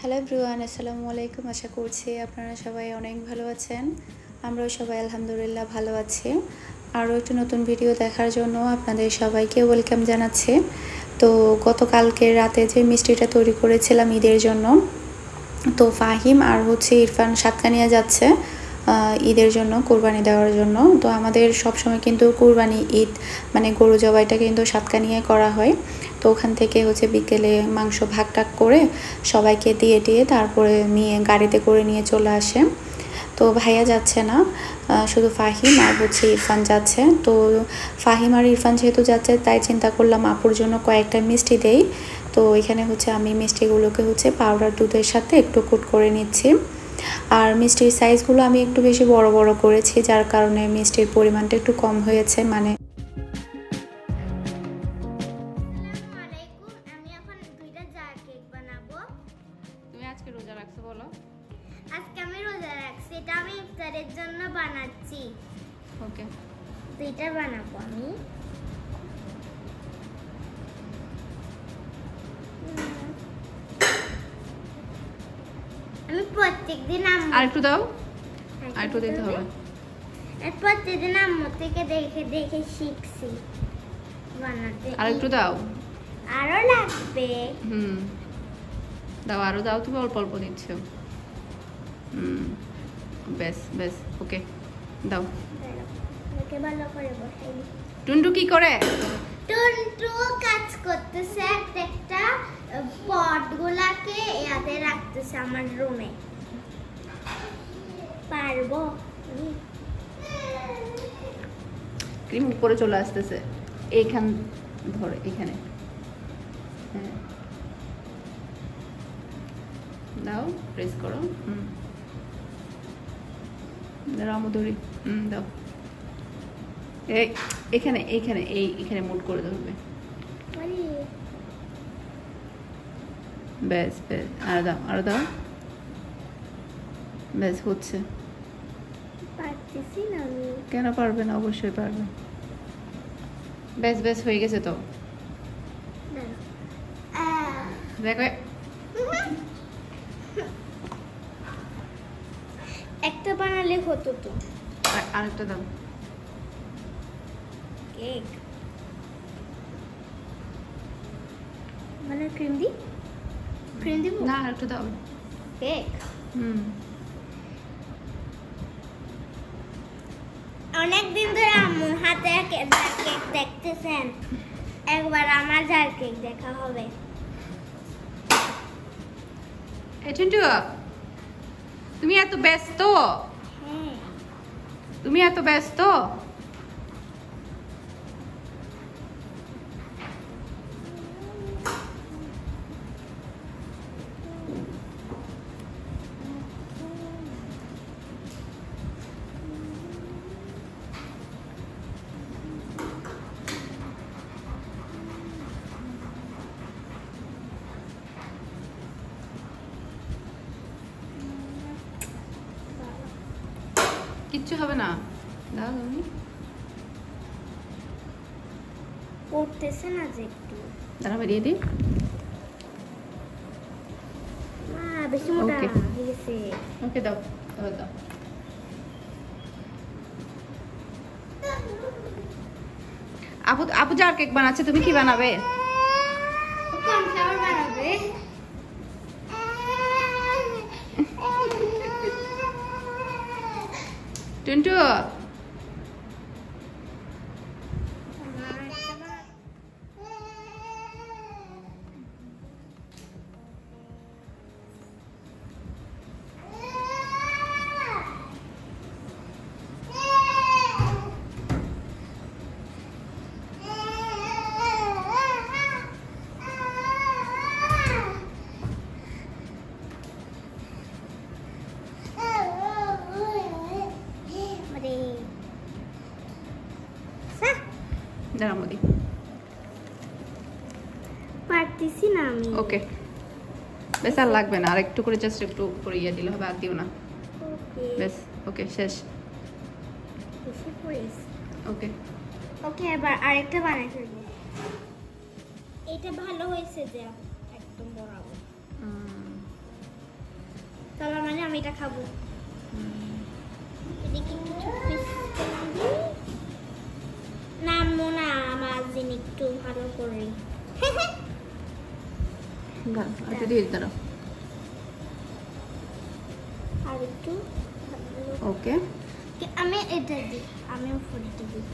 Hello everyone, আসসালামু আলাইকুম। আশা করছি আপনারা সবাই অনেক ভালো আছেন। আমরাও সবাই আলহামদুলিল্লাহ ভালো আছি। আরও একটি নতুন ভিডিও দেখার জন্য আপনাদের সবাইকে ওয়েলকাম জানাচ্ছি। তো গতকালকে রাতে যে মিষ্টিটা তৈরি করেছিলাম ঈদের জন্য, তো ফাহিম আর ইরফান সাতকানিয়া যাচ্ছে ঈদের জন্য, কোরবানি দেওয়ার জন্য। তো আমাদের সবসময় কিন্তু কোরবানি ঈদ মানে গরু জবাইটা কিন্তু সাতকানিয়ায় করা হয়। তো ওখান থেকে বিকেলে মাংস ভাগ টাগ করে সবাইকে দিয়ে তারপরে নিয়ে গাড়িতে করে নিয়ে চলে আসে। তো ভাইয়া যাচ্ছে না, শুধু ফাহিম আর ইরফান যাচ্ছে। তো ফাহিম আর ইরফান যেহেতু যাচ্ছে, তাই চিন্তা করলাম আপুর জন্য কয়েকটা মিষ্টি দেই। তো এখানে আমি মিষ্টিগুলোকে পাউডার দুধের সাথে একটু কুট করে নিচ্ছি। আর মিষ্টির সাইজগুলো আমি একটু বেশি বড় বড় করেছি, যার কারণে মিষ্টির পরিমাণটা একটু কম হয়েছে। মানে আজকে রোজা রাখছো বলো? আজকে আমি রোজা রাখছি, এটা আমি ইফতারের জন্য বানাচ্ছি। ওকে, তো এটা বানাবো আমি। আমি প্রত্যেকদিন আর একটু দাও, আর একটু দিতে হবে। প্রত্যেকদিন আম্মু থেকে দেখে দেখে শিখছি বানাতে। আর একটু দাও, আরো লাগবে। দাও, আরো দাও, তুমি অল্প অল্প দিচ্ছ। বেশ বেশ, ওকে দাও। ওকে ভালো করে বসাই। টুন্টু কি করে? টুন্টু কাজ করতেছে, একটা পটগুলাকে ইয়াতে রাখতেছে আমার রুমে। পারবো? ক্রিম উপরে চলে আসতেছে, এইখান ধরে এখানে। হ্যাঁ, দাও, প্রেস করো। রামধরি, দাও। এই এখানে এইখানে এইখানে মুট করে ধরবে। বেশ বেশ, আর দাও, আর দাও। বেশ, হচ্ছে। পারতেছি না আমি। কেন পারবে না? অবশ্যই পারবে। বেশ বেশ, হয়ে গেছে তো। দেখো, একটা বানালে হতো তো। আরেকটা দাও। কেক মানে ক্রিম দি? ক্রিম দিব না, আরেকটা দাও। কেক অনেকদিন ধরে আম্মু হাতে কেক দেখতেছেন, একবার আমার জার কেক দেখা হবে। চিন্টু, তুমি এত ব্যস্ত? হ্যাঁ, তুমি এত ব্যস্ত? কিচ্ছু হবে না, দাও তুমি। পড়তেছে না যে একটু। দাঁড়া, বেরিয়ে দিই। বেশি মোটা Okay. হয়ে গেছে। ওকে, দাও, দাও, দাও। আপু আপু যার কেক বানাচ্ছে, তুমি কি বানাবে? কর্নফ্লাওয়ার বানাবে। টুন্টু, দাঁড়া মোদি। পারতেছি না আমি। ওকে, বেশ, আর লাগবে না। আর একটু করে, জাস্ট একটু করে ইয়ে দিলে হবে, আর দিও না। বেশ, ওকে, শেষ। ওকে ওকে, এবার আরেকটা বানাই ফেলবো। এটা ভালো হয়েছে যে একদম বরাবর। তাহলে মানে আমি এটা খাবো। এদিকে একটু piece করে দিই। না মোনা আমার দিন একটু ভালো করে এটা দিয়ে দাও। আর একটু ওকে, আমি এটা দিই, আমি উপরটা দিই।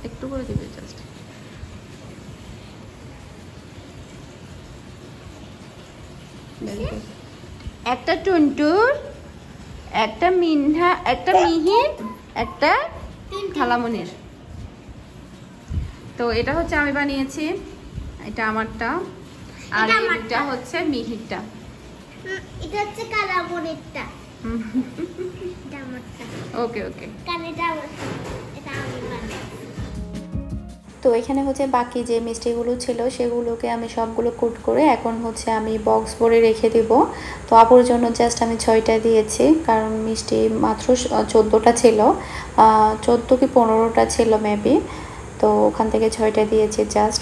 একটু করে দিবে জাস্ট। একটা টুনটুর, একটা মিনহা, একটা মিহির, একটা খালামনির। তো এটা হচ্ছে আমি বানিয়েছি, এটা আমারটা, আর এটা হচ্ছে মিহিরটা। এটা হচ্ছে কালামনিরটা, এটা আমারটা। ওকে ওকে, কারণ এটা আমি বানাই। তো এখানে হচ্ছে বাকি যে মিষ্টিগুলো ছিল সেগুলোকে আমি সবগুলো কুট করে এখন হচ্ছে আমি বক্স ভরে রেখে দিব। তো আপুর জন্য জাস্ট আমি 6টা দিয়েছি, কারণ মিষ্টি মাত্র 14টা ছিল, 14 কি 15টা ছিল মেবি। তো ওখান থেকে 6টা দিয়েছি জাস্ট।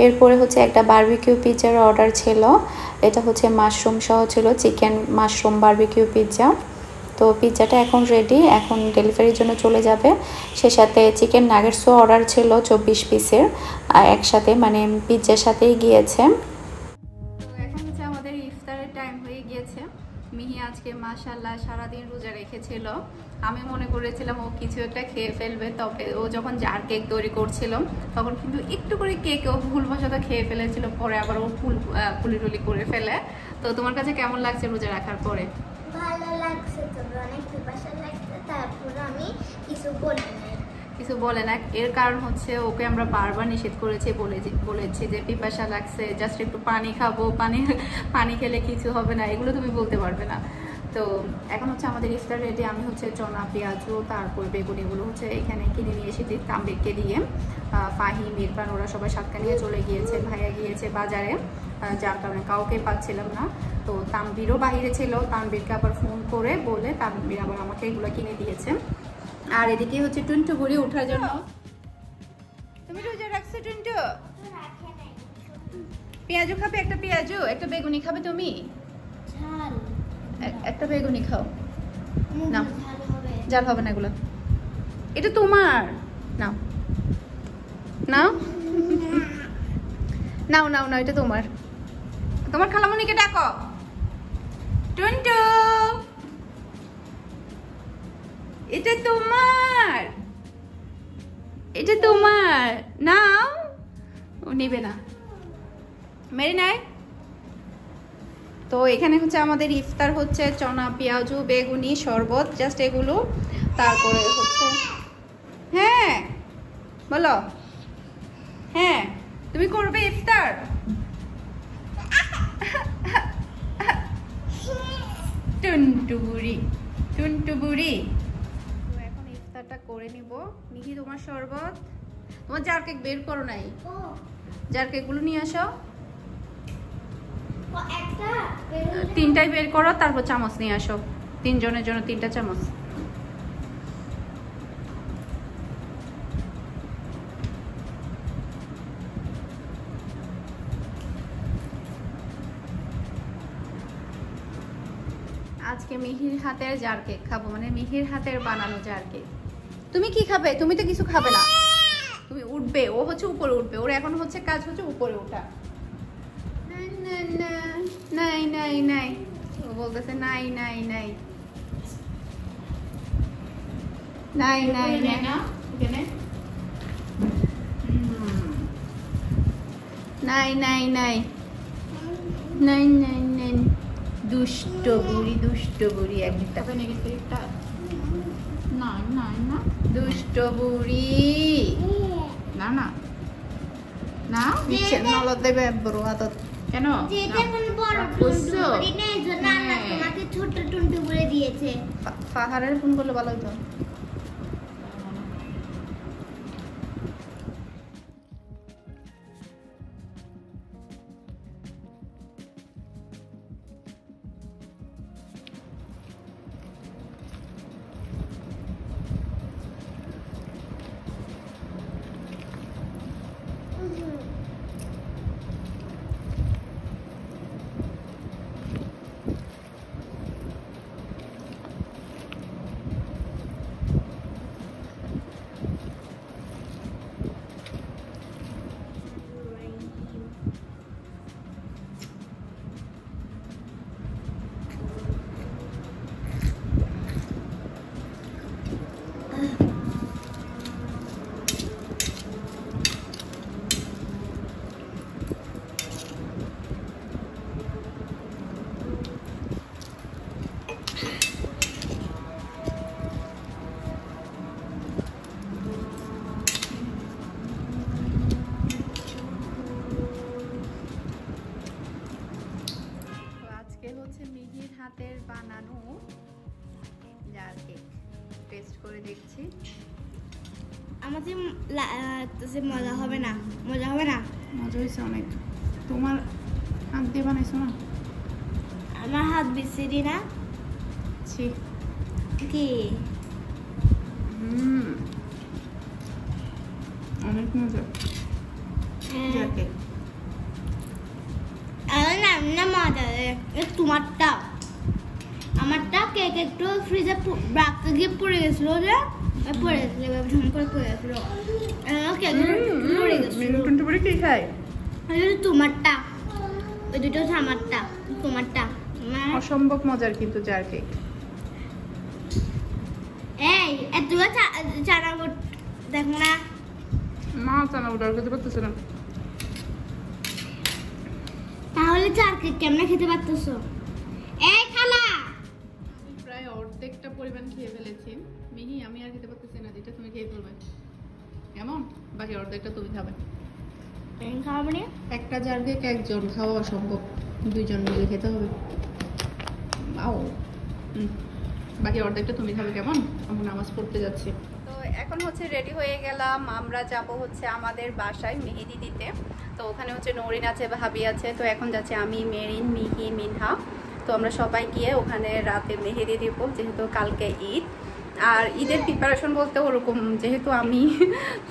এরপরে হচ্ছে একটা বারবিকিউ পিৎজার অর্ডার ছিল, এটা হচ্ছে মাশরুম সহ ছিল, চিকেন মাশরুম বারবিকিউ পিৎজা। তো পিৎজাটা এখন রেডি, এখন ডেলিভারির জন্য চলে যাবে। সে সাথে চিকেন নাগেটসও অর্ডার ছিল 24 পিসের, একসাথে মানে পিৎজার সাথেই গিয়েছে। তো এখন হচ্ছে আমাদের ইফতারের টাইম হয়ে গিয়েছে। মিহি আজকে মাশাআল্লাহ সারাদিন রোজা রেখেছিল। আমি মনে করেছিলাম ও কিছু একটা খেয়ে ফেলবে, তবে ও যখন জার কেক তৈরি করছিল তখন কিন্তু একটু করে কেক ও ভুলবশত খেয়ে ফেলেছিল, পরে আবার ও ফুলি করে ফেলে। তো তোমার কাছে কেমন লাগছে রোজা রাখার পরে? ভালো লাগছে, তবে অনেক পিপাসা লাগছে, তারপর আমি কিছু বলি না। এর কারণ হচ্ছে ওকে আমরা বারবার নিষেধ করেছি, বলেছি যে পিপাসা লাগছে, জাস্ট একটু পানি খাবো, পানি খেলে কিছু হবে না, এগুলো তুমি বলতে পারবে না। তো এখন হচ্ছে আমাদের ইফতার রেডি। আমি হচ্ছে চনা, পেঁয়াজু, তারপর বেগুন, এগুলো হচ্ছে এখানে কিনে নিয়ে এসেছি তাম্বিরকে দিয়ে। ফাহিম, ইরফান ওরা সবাই সাতকা নিয়ে চলে গিয়েছে, ভাইয়া গিয়েছে বাজারে, যার কারণে কাউকে পাচ্ছিলাম না। তো তাম্বিরও বাহিরে ছিল, তাম্বিরকে আবার ফোন করে বলে তাম্বির আবার আমাকে এগুলো কিনে দিয়েছে। আর এদিকে হচ্ছে টুনটু বুড়ি ওঠার জন্য। তুমি রোজা রাখছো টুনটু? পেঁয়াজু খাবে, একটা পেঁয়াজু, একটা বেগুনি খাবে তুমি? একটা বেগুনি খাও না, জাল হবে না এগুলো, এটা তোমার। নাও নাও নাও নাও নাও, এটা তোমার। তোমার খালামণিকে ডাকো। টুনটু, এটা তোমার, এটা তোমার, নাও। ও নেবে না, মেরে নেয়। তো এখানে হচ্ছে আমাদের ইফতার হচ্ছে চনা, পেঁয়াজু, বেগুনি, শরবত, জাস্ট এগুলো। তারপরে হচ্ছে হ্যাঁ বলো, হ্যাঁ তুমি করবে ইফতার? টুনটু বুড়ি, টুনটু বুড়ি। তো এখন ইফতারটা করে নিব। মিহি তোমার শরবত, তোমার জার কেক বের করো নাই, জার কেকগুলো নিয়ে আসো। তিনটাই বের করো, তারপর চামচ নিয়ে আসো, 3 জনের জন্য 3টা চামচ। আজকে মিহির হাতের জার কেক খাবো, মানে মিহির হাতের বানানো জার কেক। তুমি কি খাবে? তুমি তো কিছু খাবে না, তুমি উঠবে, ও হচ্ছে উপরে উঠবে, ওর এখন হচ্ছে কাজ হচ্ছে উপরে ওঠা। নাই নাই নাই, ও বলতেছে নাই নাই নাই নাই নাই নাই না, নাই নাই নাই নাই নাই নাই, দুষ্ট বুড়ি, দুষ্ট বুড়ি একটা না না না, দুষ্ট বুড়ি। না না না, নিচে নলদ দেবে বড় আদত কেন? ছোট টুনটু বলে দিয়েছে। ফাহারের ফোন করলে ভালো হতো। হাতের বানানো জার কেক টেস্ট করে দেখছি। আমাদের মজা হবে না, মজা হবে না। মজা হয়েছে অনেক। তোমার হাত দিয়ে বানাইছো না? আমার হাত বিছিরি না ছি কি? অনেক মজা জার কেক। না মজা তোমারটা, আমারটা কেক একটু ফ্রিজে রাখতে গিয়ে পড়ে গেছিল, যে পড়ে গেছিল ঝুম করে পড়ে গেছিল, কেক পড়ে গেছিল। কি খায়? তোমারটা ওই দুটো হচ্ছে আমারটা, তোমারটা। অসম্ভব মজার কিন্তু জার কেক। এই এতগুলো চানা দেখ না, মা চানা অর্ডার করতে পারতেছে না। তাহলে চার কেক কেমনে খেতে পারতেছো? এই খালা, আমি প্রায় অর্ধেকটা পরিমাণ খেয়ে ফেলেছি। মিহি আমি আর খেতে পারতেছি না, যেটা তুমি খেয়ে ফেলবে কেমন, বাকি অর্ধেকটা তুমি খাবে। খাওয়াবো না? একটা জার কেক একজন খাওয়া অসম্ভব, দুইজন মিলে খেতে হবে। বাকি অর্ধেকটা তুমি খাবে কেমন। আমি নামাজ পড়তে যাচ্ছি। তো এখন হচ্ছে রেডি হয়ে গেলাম, আমরা যাব হচ্ছে আমাদের বাসায় মেহেদি দিতে। তো ওখানে হচ্ছে নরিন আছে, ভাবি আছে। তো এখন যাচ্ছে আমি, মেরিন, মিহি, মিনহা। তো আমরা সবাই গিয়ে ওখানে রাতে মেহেদি দিব, যেহেতু কালকে ঈদ। আর ঈদের প্রিপারেশন বলতে ওরকম, যেহেতু আমি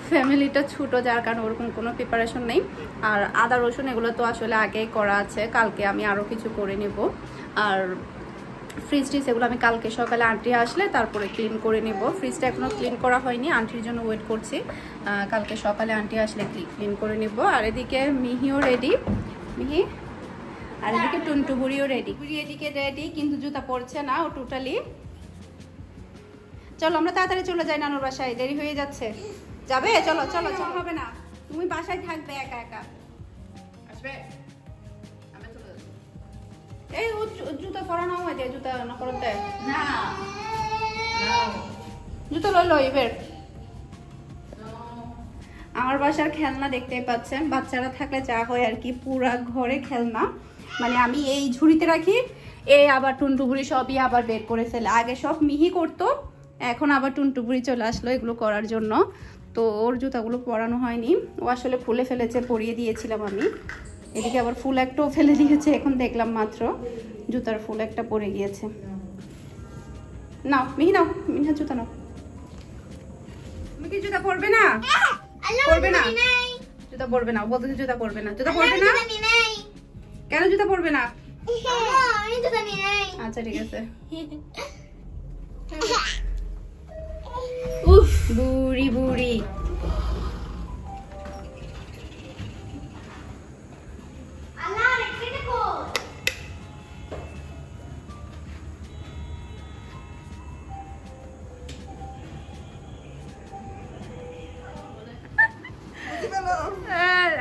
ফ্যামিলিটা ছোটো, যার কারণে ওরকম কোনো প্রিপারেশন নেই। আর আদা রসুন এগুলো তো আসলে আগেই করা আছে, কালকে আমি আরও কিছু করে নেব। আর ফ্রিজ টিজ এগুলো আমি কালকে সকালে আন্টি আসলে তারপরে ক্লিন করে নেব। ফ্রিজটা এখনও ক্লিন করা হয়নি, আন্টির জন্য ওয়েট করছি। কালকে সকালে আন্টি আসলে ক্লিন করে নেব। আর এদিকে মিহিও রেডি, মিহি। আর এদিকে টুনটু বুড়িও রেডি, বুড়ি এদিকে রেডি, কিন্তু জুতা পরছে না ও টোটালি। চলো আমরা তাড়াতাড়ি চলে যাই নানুর বাসায়, দেরি হয়ে যাচ্ছে। যাবে? চলো চলো চলো। হবে না, তুমি বাসায় থাকবে একা একা। আসবে? আমি চলে যাচ্ছি। এই জুতা পরানো হয় দেয়, জুতা না পরাতে না, জুতো লইলো এবার। আমার বাসার খেলনা দেখতেই পাচ্ছেন, বাচ্চারা থাকলে যা হয় আর কি, পুরা ঘরে খেলনা। মানে আমি এই ঝুড়িতে রাখি, এই আবার টুনটুবুড়ি সবই আবার বের করে ফেলে। আগে সব মিহি করতো, এখন আবার টুনটুবুড়ি চলে আসলো এগুলো করার জন্য। তো ওর জুতাগুলো পরানো হয়নি, ও আসলে খুলে ফেলেছে, পরিয়ে দিয়েছিলাম আমি। এদিকে আবার ফুল একটাও ফেলে দিয়েছে, এখন দেখলাম মাত্র জুতার ফুল একটা পরে গিয়েছে। নাও মিহি, নাও মিহি জুতা নাও। তুমি কি জুতা পরবে না? পরবে না, জুতা পরবে না, বলতে জুতা পরবে না। জুতা পরবে না কেন? জুতা পরবে না? আচ্ছা ঠিক আছে। উফ বুড়ি বুড়ি।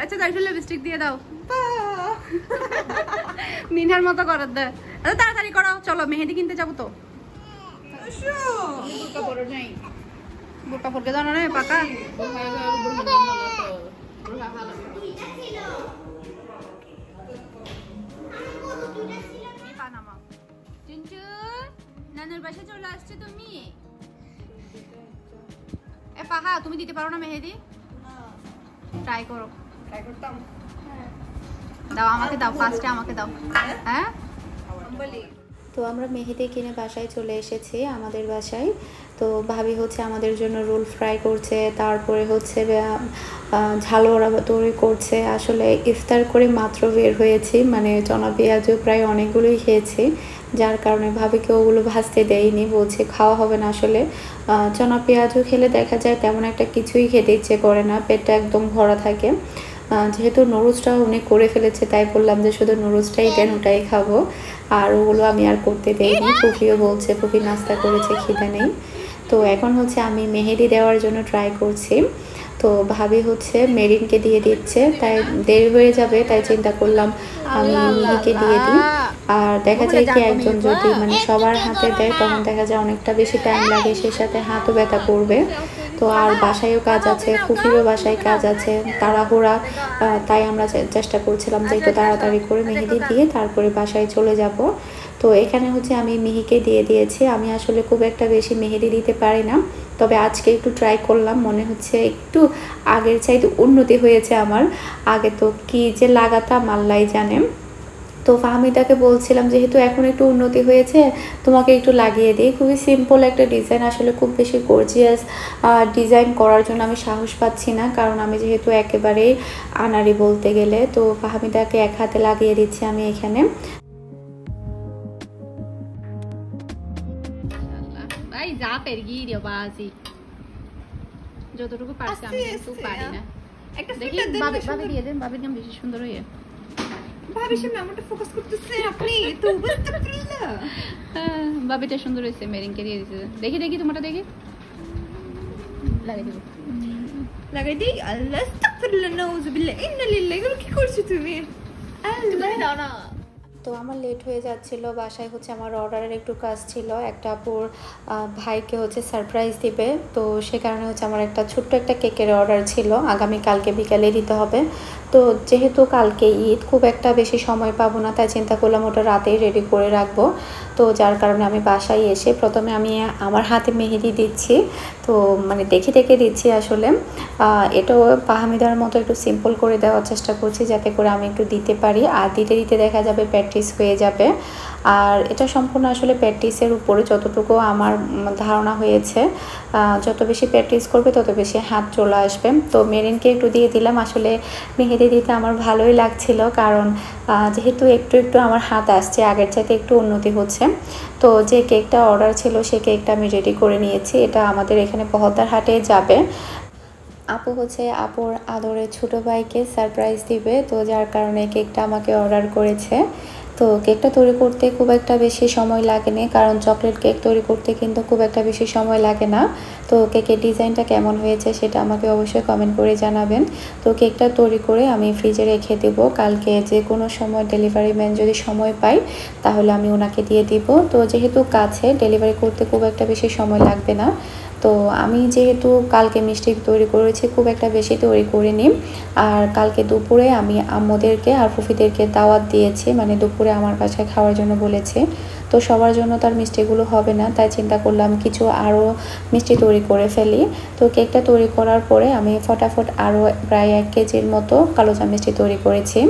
আচ্ছা তাই লিপস্টিক দিয়ে দাও, মিনহার মতো করার দে। আচ্ছা তাড়াতাড়ি করো, চলো মেহেদি কিনতে যাবো তো। বোরকা পরকে জানো না পাকা। নানুর বাসায় চলে আসছে তুমি। এ পাহা, তুমি দিতে পারো না মেহেদি? ট্রাই করো। ট্রাই করতাম। দাও আমাকে দাও, ফার্স্টে আমাকে দাও। হ্যাঁ তো আমরা মেহেদি কিনে বাসায় চলে এসেছি, আমাদের বাসায়। তো ভাবি হচ্ছে আমাদের জন্য রোল ফ্রাই করছে, তারপরে হচ্ছে ঝালওয়া তৈরি করছে। আসলে ইফতার করে মাত্র বের হয়েছি, মানে চনা পেঁয়াজও প্রায় অনেকগুলোই খেয়েছি, যার কারণে ভাবিকে ওগুলো ভাজতে দেয়নি, বলছে খাওয়া হবে না। আসলে চনা পেঁয়াজও খেলে দেখা যায় তেমন একটা কিছুই খেতে ইচ্ছে করে না, পেটটা একদম ভরা থাকে। যেহেতু নুডলসটা উনি করে ফেলেছে, তাই বললাম যে শুধু নুডলসটাই দেন, ওটাই খাবো। আর ওগুলো আমি আর করতে দেইনি। ফুফিও বলছে ফুফি নাস্তা করেছে, খিদে নেই। তো এখন হচ্ছে আমি মেহেদি দেওয়ার জন্য ট্রাই করছি। তো ভাবি হচ্ছে মেরিনকে দিয়ে দিচ্ছে, তাই দেরি হয়ে যাবে, তাই চিন্তা করলাম আমি মিহিকে দিয়ে দিই। আর দেখা যায় কি একজন যদি মানে সবার হাতে দেয়, তখন দেখা যায় অনেকটা বেশি টাইম লাগে, সেই সাথে হাতও ব্যথা করবে। তো আর বাসায়ও কাজ আছে, ফুফিরও বাসায় কাজ আছে, তাড়াহুড়া, তাই আমরা চেষ্টা করছিলাম যে একটু তাড়াতাড়ি করে মেহেদি দিয়ে তারপরে বাসায় চলে যাব। তো এখানে হচ্ছে আমি মিহিকে দিয়ে দিয়েছি। আমি আসলে খুব একটা বেশি মেহেদি দিতে পারি না, তবে আজকে একটু ট্রাই করলাম, মনে হচ্ছে একটু আগের চাইতে উন্নতি হয়েছে আমার। আগে তো কি যে লাগাতাম আল্লাহ জানে। তো ফাহমিদাকে বলছিলাম যেহেতু এখন একটু উন্নতি হয়েছে তোমাকে একটু লাগিয়ে দিই। খুবই সিম্পল একটা ডিজাইন, আসলে খুব বেশি গর্জিয়াস ডিজাইন করার জন্য আমি সাহস পাচ্ছি না, কারণ আমি যেহেতু একেবারেই আনাড়ি বলতে গেলে। তো ফাহমিদাকে এক হাতে লাগিয়ে দিচ্ছি আমি এখানে। ভাই যা পেরগি রে বাজি, যতটুকু পারছি আমি কিন্তু পারি না। একটা দেখি ভাবি দিয়ে দেন, ভাবির নাম বেশি সুন্দর হয়ে। ভাবির সামনে আমারটা ফোকাস করতেছে আপনি, তো বুঝতে পারলেন না? ভাবিটা সুন্দর হয়েছে, মেরিনকে দিয়ে দিয়েছে। দেখি দেখি তোমারটা দেখি, লাগাই দিব, লাগাই দিই। আল্লাহ আস্তাগফিরুল্লাহ, নাউযুবিল্লাহ, ইন্না লিল্লাহি। এগুলো কি করছো তুমি? দাও না। তো আমার লেট হয়ে যাচ্ছিল, বাসায় হচ্ছে আমার অর্ডারের একটু কাজ ছিল, একটা আপুর ভাইকে হচ্ছে সারপ্রাইজ দিবে। তো সে কারণে হচ্ছে আমার একটা ছোট্ট একটা কেকের অর্ডার ছিল, আগামীকালকে বিকালে দিতে হবে। তো যেহেতু কালকে ঈদ, খুব একটা বেশি সময় পাবো না, তাই চিন্তা করলাম ওটা রাতেই রেডি করে রাখবো। তো যার কারণে আমি বাসায় এসে প্রথমে আমি আমার হাতে মেহেদি দিচ্ছি। তো মানে দেখে দেখে দিচ্ছি আসলে। এটাও ফাহমিদার মতো একটু সিম্পল করে দেওয়ার চেষ্টা করছি, যাতে করে আমি একটু দিতে পারি। আর দিতে দিতে দেখা যাবে প্র্যাকটিস হয়ে যাবে। আর এটা সম্পূর্ণ আসলে প্র্যাকটিসের উপরে, যতটুকু আমার ধারণা হয়েছে, যত বেশি প্র্যাকটিস করবে তত বেশি হাত চলে আসবে। তো মেরিনকে একটু দিয়ে দিলাম। আসলে মেহেদি দিতে আমার ভালোই লাগছিল, কারণ যেহেতু একটু একটু আমার হাত আসছে, আগের চাইতে একটু উন্নতি হচ্ছে। তো যে কেকটা অর্ডার ছিল সেই কেকটা আমি রেডি করে নিয়েছি। এটা আমাদের এখানে বহদ্দার হাটে যাবে। আপু হচ্ছে আপুর আদরের ছোটো ভাইকে সারপ্রাইজ দিবে, তো যার কারণে কেকটা আমাকে অর্ডার করেছে। তো কেকটা তৈরি করতে খুব একটা বেশি সময় লাগেনি, কারণ চকলেট কেক তৈরি করতে কিন্তু খুব একটা বেশি সময় লাগে না। তো কেকের ডিজাইনটা কেমন হয়েছে সেটা আমাকে অবশ্যই কমেন্ট করে জানাবেন। তো কেকটা তৈরি করে আমি ফ্রিজে রেখে দেব, কালকে যে কোনো সময় ডেলিভারি ম্যান যদি সময় পায় তাহলে আমি ওনাকে দিয়ে দিব। তো যেহেতু কাছে, ডেলিভারি করতে খুব একটা বেশি সময় লাগবে না। তো আমি যেহেতু কালকে মিষ্টি তৈরি করেছি, খুব একটা বেশি তৈরি করিনি। আর কালকে দুপুরে আমি আম্মুদেরকে আর ফুফিদেরকে দাওয়াত দিয়েছি, মানে দুপুরে আমার বাসায় খাওয়ার জন্য বলেছে। তো সবার জন্য তার মিষ্টিগুলো হবে না, তাই চিন্তা করলাম কিছু আরও মিষ্টি তৈরি করে ফেলি। তো কেকটা তৈরি করার পরে আমি ফটাফট আরও প্রায় 1 কেজির মতো কালোজাম মিষ্টি তৈরি করেছি।